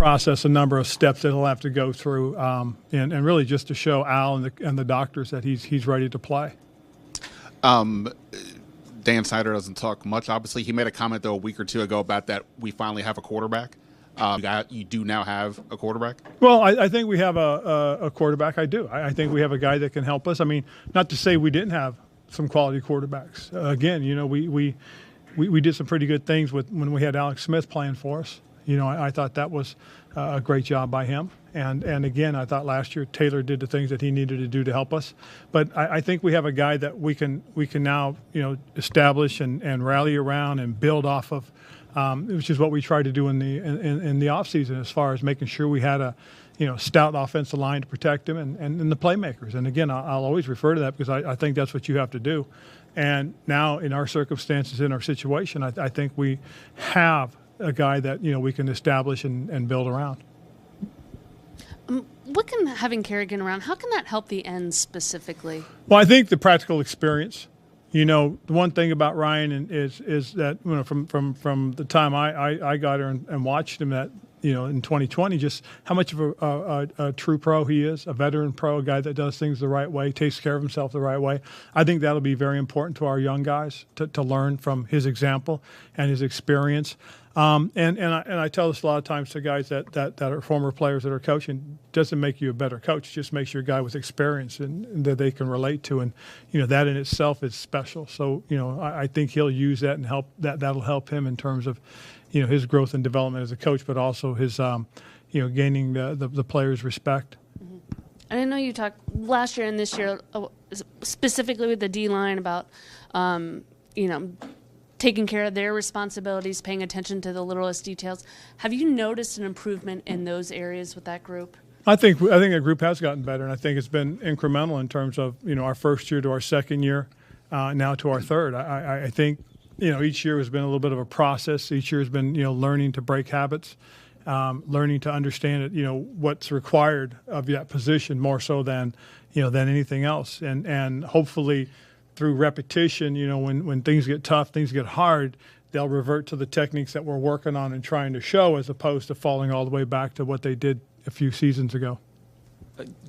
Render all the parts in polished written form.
process, a number of steps that he'll have to go through, and really just to show Al and the doctors that he's ready to play. Dan Snyder doesn't talk much. Obviously, he made a comment, though, a week or two ago about that we finally have a quarterback. You do now have a quarterback? Well, I think we have a quarterback. I do. I think we have a guy that can help us. I mean, not to say we didn't have some quality quarterbacks. Again, we did some pretty good things when we had Alex Smith playing for us. I thought that was a great job by him. And again, I thought last year Taylor did the things that he needed to do to help us. But I think we have a guy that we can now establish and rally around and build off of, which is what we tried to do in the offseason as far as making sure we had a stout offensive line to protect him and the playmakers. And again, I'll always refer to that because I think that's what you have to do. And now in our circumstances, in our situation, I think we have a guy that we can establish and build around. What can having Kerrigan around, how can that help the ends specifically? Well, I think the practical experience. The one thing about Ryan is that from the time I got her and watched him that in 2020, just how much of a true pro he is, a veteran pro, a guy that does things the right way, takes care of himself the right way. I think that'll be very important to our young guys to learn from his example and his experience. And I tell this a lot of times to guys that are former players that are coaching. Doesn't make you a better coach, just makes you a guy with experience and that they can relate to, and that in itself is special. So I think he'll use that and that'll help him in terms of his growth and development as a coach, but also his gaining the players' respect. Mm-hmm. And I know you talked last year and this year specifically with the D-line about taking care of their responsibilities, paying attention to the littlest details. Have you noticed an improvement in those areas with that group? I think the group has gotten better, and I think it's been incremental in terms of our first year to our second year, now to our third. I think each year has been a little bit of a process. Each year has been learning to break habits, learning to understand what's required of that position more so than anything else, and hopefully through repetition, when things get tough, things get hard, they'll revert to the techniques that we're working on and trying to show, as opposed to falling all the way back to what they did a few seasons ago.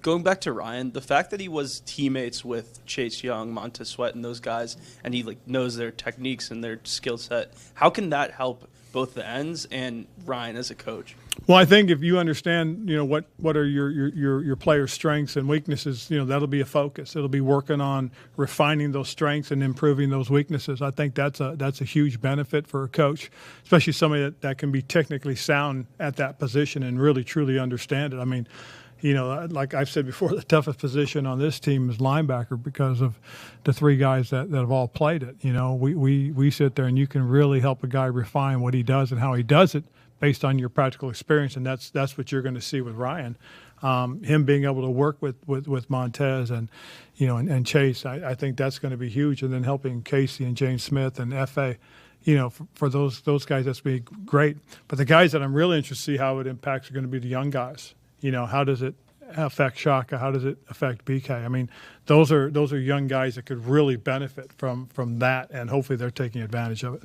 Going back to Ryan, the fact that he was teammates with Chase Young, Montez Sweat, and those guys, and he knows their techniques and their skill set, how can that help both the ends and Ryan as a coach? Well, I think if you understand, what are your players' strengths and weaknesses, that'll be a focus. It'll be working on refining those strengths and improving those weaknesses. I think that's a huge benefit for a coach, especially somebody that can be technically sound at that position and really truly understand it. I mean, like I've said before, the toughest position on this team is linebacker because of the three guys that have all played it. We sit there and you can really help a guy refine what he does and how he does it based on your practical experience, and that's what you're going to see with Ryan. Him being able to work with Montez and Chase, I think that's going to be huge, and then helping Casey and James Smith and F.A., for those guys, that's going to be great. But the guys that I'm really interested to see how it impacts are going to be the young guys. How does it affect Shaka? How does it affect BK? I mean, those are young guys that could really benefit from that, and hopefully they're taking advantage of it.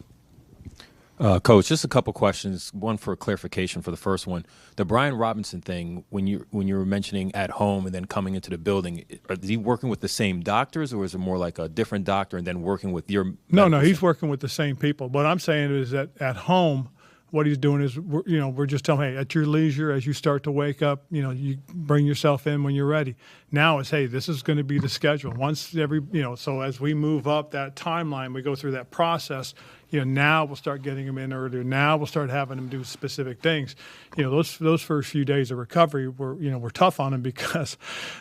Coach, just a couple questions. One for clarification for the first one. The Brian Robinson thing, when you were mentioning at home and then coming into the building, is he working with the same doctors, or is it more like a different doctor and then working with your? No, he's working with the same people. What I'm saying is that at home, what he's doing is, we're just telling him, hey, at your leisure, as you start to wake up, you bring yourself in when you're ready. Now it's, hey, this is going to be the schedule. So as we move up that timeline, we go through that process. Now we'll start getting him in earlier. Now we'll start having him do specific things. Those first few days of recovery were tough on him because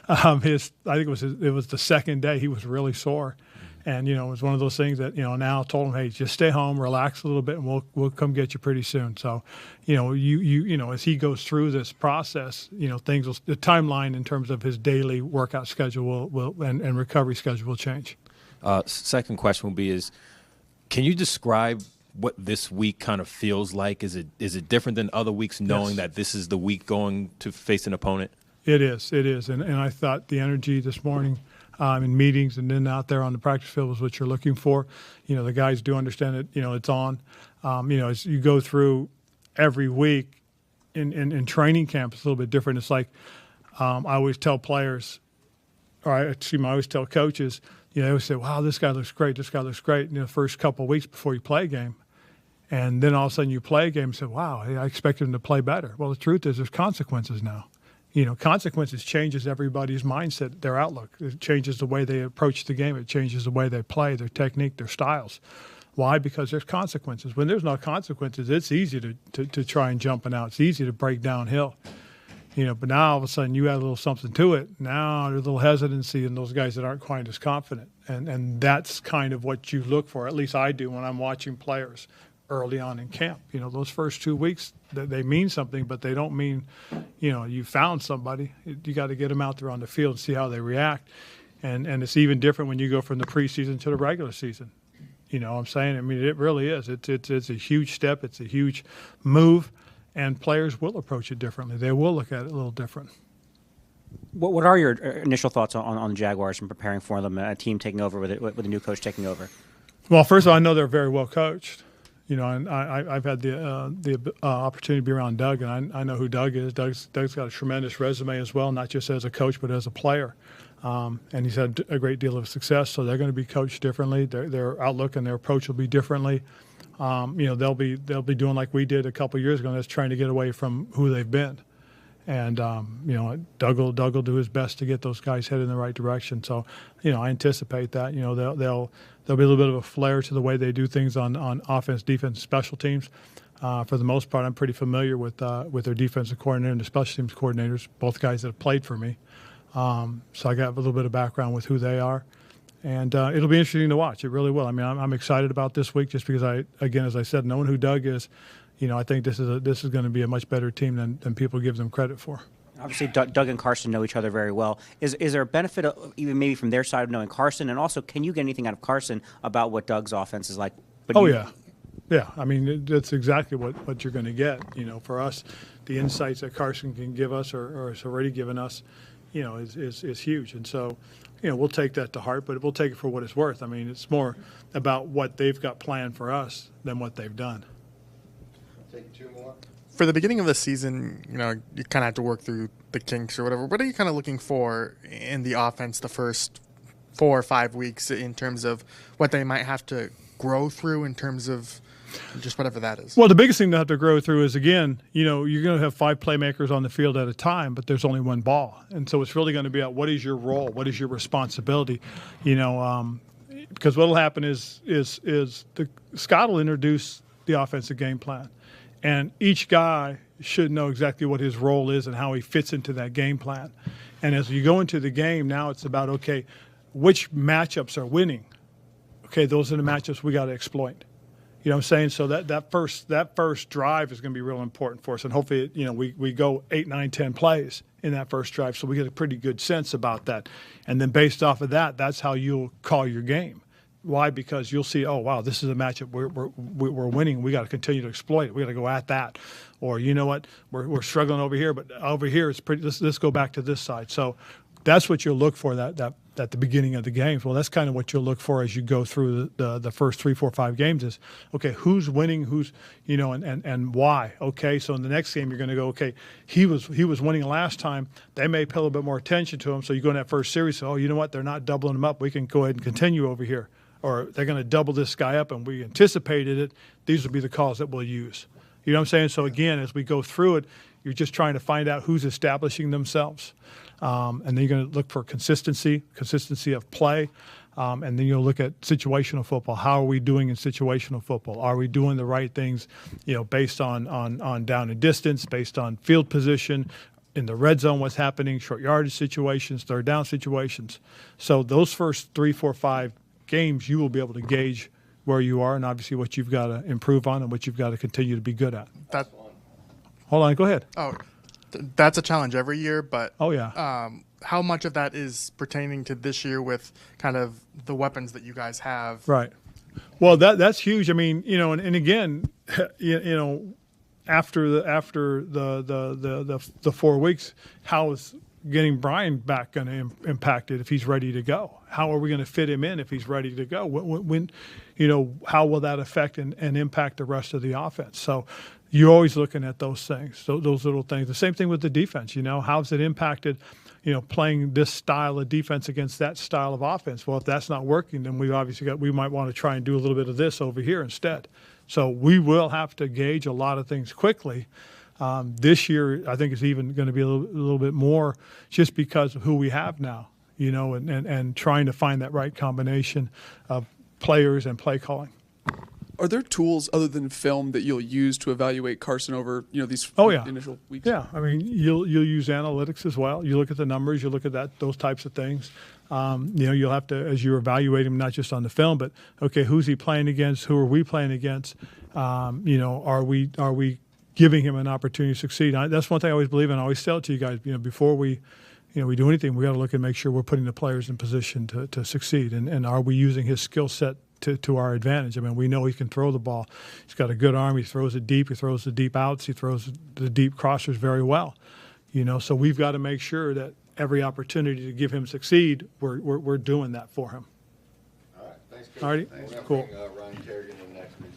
I think it was the second day he was really sore. And, it was one of those things that, now I told him, hey, just stay home, relax a little bit, and we'll come get you pretty soon. So, as he goes through this process, the timeline in terms of his daily workout schedule and recovery schedule will change. Second question will be can you describe what this week kind of feels like? Is it different than other weeks, knowing that this is the week going to face an opponent? It is. And I thought the energy this morning in meetings and then out there on the practice field was what you're looking for. The guys do understand it. It's on. As you go through every week, in training camp is a little bit different. It's like I always tell players, I always tell coaches, they always say, wow, this guy looks great, this guy looks great in the first couple of weeks before you play a game. And then all of a sudden you play a game and say, wow, I expected him to play better. Well, the truth is there's consequences now. Consequences changes everybody's mindset, their outlook. It changes the way they approach the game. It changes the way they play, their technique, their styles. Why? Because there's consequences. When there's no consequences, it's easy to try and jump and out. It's easy to break downhill. But now all of a sudden you add a little something to it. Now there's a little hesitancy in those guys that aren't quite as confident. And that's kind of what you look for, at least I do when I'm watching players early on in camp. Those first 2 weeks, they mean something, but they don't mean, you found somebody. You got to get them out there on the field and see how they react. And it's even different when you go from the preseason to the regular season. What I'm saying? I mean, it really is. It's a huge step. It's a huge move, and players will approach it differently. They will look at it a little different. What are your initial thoughts on the Jaguars and preparing for them, a team taking over with a new coach taking over? Well, first of all, I know they're very well coached. And I've had the opportunity to be around Doug, and I know who Doug is. Doug's got a tremendous resume as well, not just as a coach, but as a player. And he's had a great deal of success, so they're going to be coached differently. Their outlook and their approach will be differently. They'll be doing like we did a couple of years ago, and that's trying to get away from who they've been. And Doug will do his best to get those guys headed in the right direction. So, I anticipate that. There'll be a little bit of a flair to the way they do things on offense, defense, special teams. For the most part, I'm pretty familiar with their defensive coordinator and the special teams coordinators, both guys that have played for me. So I got a little bit of background with who they are. And it'll be interesting to watch. It really will. I mean, I'm excited about this week just because as I said, knowing who Doug is, I think this is going to be a much better team than people give them credit for. Obviously, Doug and Carson know each other very well. Is there a benefit, even maybe from their side, of knowing Carson? And also, can you get anything out of Carson about what Doug's offense is like? Yeah. I mean, that's exactly what you're going to get. For us, the insights that Carson can give us or has already given us, is huge. And so, we'll take that to heart, but we'll take it for what it's worth. I mean, it's more about what they've got planned for us than what they've done. Take two more. For the beginning of the season, you kind of have to work through the kinks or whatever. What are you kind of looking for in the offense the first 4 or 5 weeks in terms of what they might have to grow through in terms of just whatever that is? Well, the biggest thing they have to grow through is, again, you're going to have 5 playmakers on the field at a time, but there's only one ball. And so it's really going to be about what is your role, what is your responsibility, because what will happen is Scott will introduce the offensive game plan. And each guy should know exactly what his role is and how he fits into that game plan. And as you go into the game, now it's about, okay, which matchups are winning? Okay, those are the matchups we got to exploit. You know what I'm saying? So that first drive is going to be real important for us. And hopefully, we go 8, 9, 10 plays in that first drive, so we get a pretty good sense about that. And then based off of that, that's how you'll call your game. Why? Because you'll see, oh, wow, this is a matchup we're winning. We got to continue to exploit it. We got to go at that. Or, you know what, we're struggling over here, but over here it's pretty. Let's go back to this side. So that's what you'll look for that at the beginning of the games. Well, that's kind of what you'll look for as you go through the first 3, 4, 5 games is, okay, who's winning, who's, and why. Okay, so in the next game you're going to go, okay, he was winning last time. They may pay a little bit more attention to him. So you go in that first series, so, oh, you know what, they're not doubling him up. We can go ahead and continue over here. Or they're going to double this guy up and we anticipated it. These will be the calls that we'll use. You know what I'm saying? So, again, as we go through it, you're just trying to find out who's establishing themselves. And then you're going to look for consistency of play. And then you'll look at situational football. How are we doing in situational football? Are we doing the right things, based on down and distance, based on field position, in the red zone, what's happening, short yardage situations, third down situations. So those first 3, 4, 5 games, you will be able to gauge where you are and obviously what you've got to improve on and what you've got to continue to be good at. Hold on, go ahead. Oh, that's a challenge every year, but oh yeah. How much of that is pertaining to this year with kind of the weapons that you guys have? Right. Well, that's huge. I mean, and again, after the 4 weeks, how is getting Brian back going to impact it if he's ready to go? How are we going to fit him in if he's ready to go? When how will that affect and impact the rest of the offense? So, You're always looking at those things, those little things. The same thing with the defense. How's it impacted? Playing this style of defense against that style of offense. Well, if that's not working, then we might want to try and do a little bit of this over here instead. So we will have to gauge a lot of things quickly. This year, I think it's even going to be a little bit more just because of who we have now, and trying to find that right combination of players and play calling. Are there tools other than film that you'll use to evaluate Carson over these initial weeks? Yeah, I mean you'll use analytics as well. You look at the numbers, you look at those types of things. You'll have to, as you evaluate him, not just on the film, but okay, who's he playing against? Who are we playing against? Are we giving him an opportunity to succeed? That's one thing I always believe in. I always tell it to you guys. Before we do anything, we got to look and make sure we're putting the players in position to succeed. And are we using his skill set to our advantage? I mean, we know he can throw the ball. He's got a good arm. He throws it deep. He throws the deep outs. He throws the deep crossers very well. So we've got to make sure that every opportunity to give him succeed, we're doing that for him. All right. Thanks, Coach. All righty. Thanks. Cool. Bring, Ron Kerrigan in next week.